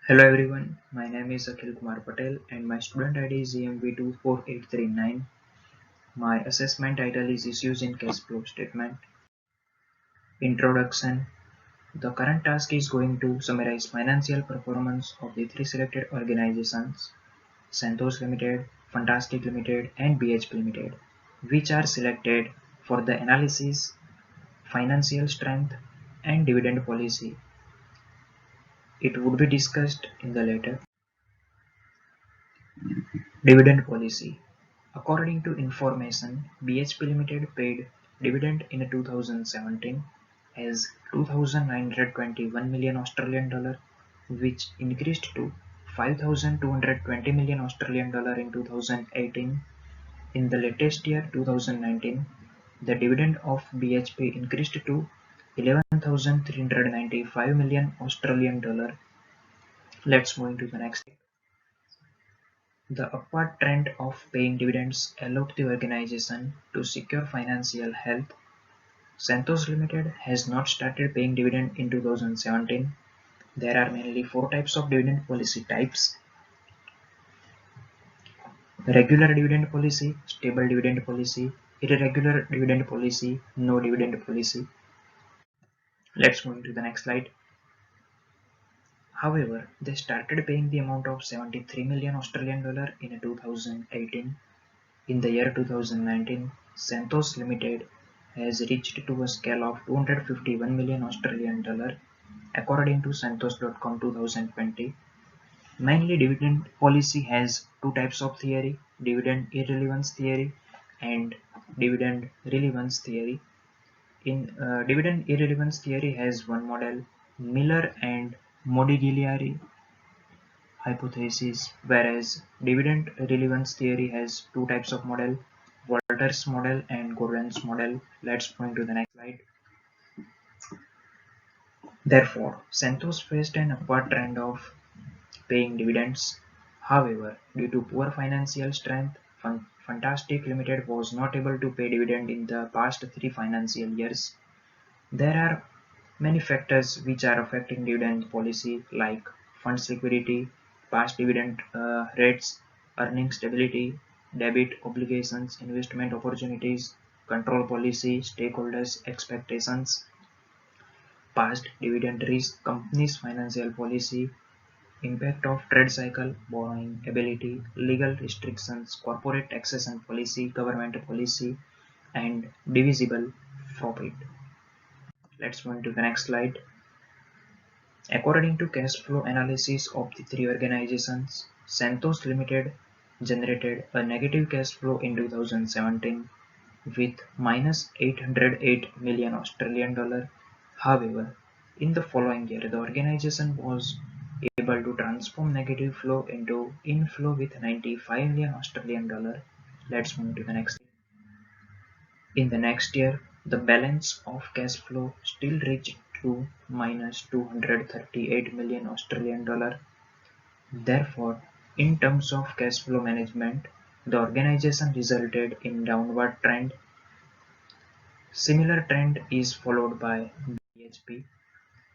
Hello everyone, my name is Akhil Kumar Patel and my student ID is EMV24839. My assessment title is Issues in Cash Flow Statement. Introduction. The current task is going to summarize financial performance of the three selected organizations, Santos Limited, Fantastic Limited and BHP Limited, which are selected for the analysis, financial strength and dividend policy. It would be discussed in the later. Dividend policy. According to information, BHP Limited paid dividend in 2017 as 2,921 million Australian dollar, which increased to 5,220 million Australian dollar in 2018. In the latest year, 2019, the dividend of BHP increased to 11,395 million Australian dollar. Let's move to the next. The upward trend of paying dividends allowed the organization to secure financial health. Santos Limited has not started paying dividend in 2017. There are mainly four types of dividend policy types: regular dividend policy, stable dividend policy, irregular dividend policy, no dividend policy. Let's move to the next slide. However, they started paying the amount of 73 million Australian dollar in 2018. In the year 2019, Santos Limited has reached to a scale of 251 million Australian dollar according to Santos.com 2020. Mainly dividend policy has two types of theory: dividend irrelevance theory and dividend relevance theory. In dividend irrelevance theory has one model, Miller and Modigliari hypothesis, whereas dividend relevance theory has two types of model, Walter's model and Gordon's model. Let's move to the next slide. Therefore, Santos faced an upward trend of paying dividends. However, due to poor financial strength, Fantastic Limited was not able to pay dividend in the past three financial years. There are many factors which are affecting dividend policy like funds liquidity, past dividend rates, earning stability, debit obligations, investment opportunities, control policy, stakeholders expectations, past dividend risk, company's financial policy, impact of trade cycle, borrowing ability, legal restrictions, corporate taxation policy, government policy, and divisible profit. Let's move to the next slide. According to cash flow analysis of the three organizations, Santos Limited generated a negative cash flow in 2017 with minus 808 million Australian dollar. However, in the following year, the organization was able to transform negative flow into inflow with 95 million Australian dollar. Let's move to the next. In the next year, the balance of cash flow still reached to minus 238 million Australian dollar. Therefore, in terms of cash flow management, the organization resulted in downward trend. Similar trend is followed by BHP.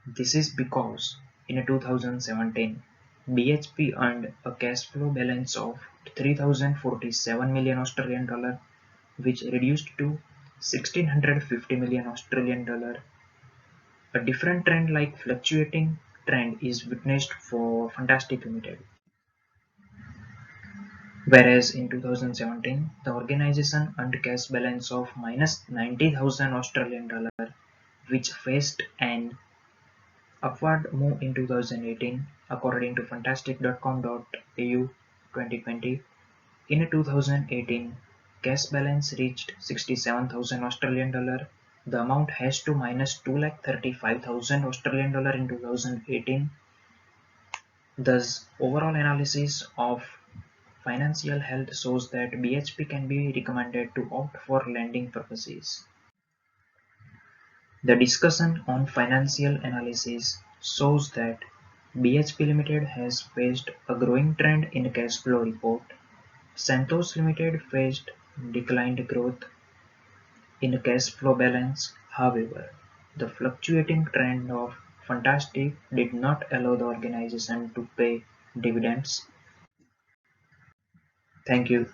This is because in 2017, BHP earned a cash flow balance of 3047 million Australian dollar, which reduced to 1650 million Australian dollar. A different trend like fluctuating trend is witnessed for Fantastic Limited. Whereas in 2017, the organization earned cash balance of minus 90,000 Australian dollar, which faced an upward move in 2018 according to fantastic.com.au 2020. In 2018, cash balance reached 67,000 Australian dollar. The amount has to minus 2,35,000 Australian dollar in 2018. Thus, overall analysis of financial health shows that BHP can be recommended to opt for lending purposes. The discussion on financial analysis shows that BHP Limited has faced a growing trend in cash flow report. Santos Limited faced declined growth in cash flow balance. However, the fluctuating trend of Fantastic did not allow the organization to pay dividends. Thank you.